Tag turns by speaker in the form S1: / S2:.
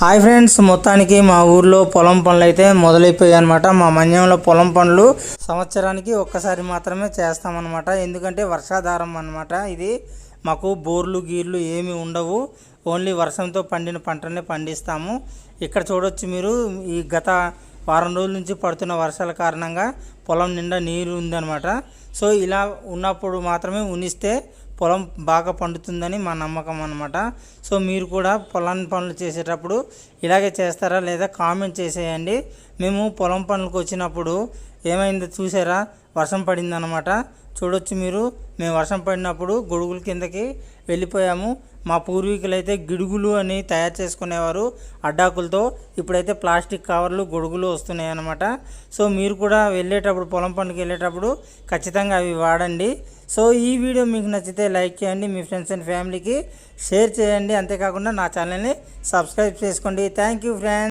S1: Hi friends, మొత్తానికి మా ఊర్లో పొలం పనులు అయితే మొదలైపోయాయి అనమాట. మా మన్యంలో పొలం పనులు సంవత్సరానికి ఒక్కసారి మాత్రమే చేస్తామన్నమాట. ఎందుకంటే వర్షాధారం అన్నమాట. ఇది మాకు బోర్లు గీర్లు ఏమి ఉండవు. ఓన్లీ వర్షంతో పండిన పంటనే పండిస్తాము. ఇక్కడ చూడొచ్చు మీరు, ఈ గత వారం రోజుల నుంచి పడుతున్న వర్షాల కారణంగా పొలం నిండా నీరు ఉందన్నమాట. సో ఇలా ఉన్నప్పుడు మాత్రమే ఉనిస్తే పొలం బాగా పండుతుందని మా నమ్మకం అన్నమాట. సో మీరు కూడా పొలం పనులు చేసేటప్పుడు ఇలాగే చేస్తారా లేదా కామెంట్ చేసేయండి. మేము పొలం పనులకు వచ్చినప్పుడు ఏమైందో చూసారా, వర్షం పడిందన్నమాట. చూడొచ్చు మీరు, మేము వర్షం పడినప్పుడు గొడుగుల కిందకి వెళ్ళిపోయాము. మా పూర్వీకులు అయితే గిడుగులు అని తయారు చేసుకునేవారు అడ్డాకులతో. ఇప్పుడైతే ప్లాస్టిక్ కవర్లు గొడుగులు వస్తున్నాయి అన్నమాట. సో మీరు కూడా వెళ్ళేటప్పుడు, పొలం పనులకు వెళ్ళేటప్పుడు ఖచ్చితంగా అవి వాడండి. సో ఈ వీడియో మీకు నచ్చితే లైక్ చేయండి, మీ ఫ్రెండ్స్ అండ్ ఫ్యామిలీకి షేర్ చేయండి. అంతేకాకుండా నా ఛానల్ని సబ్స్క్రైబ్ చేసుకోండి. Thank you friends.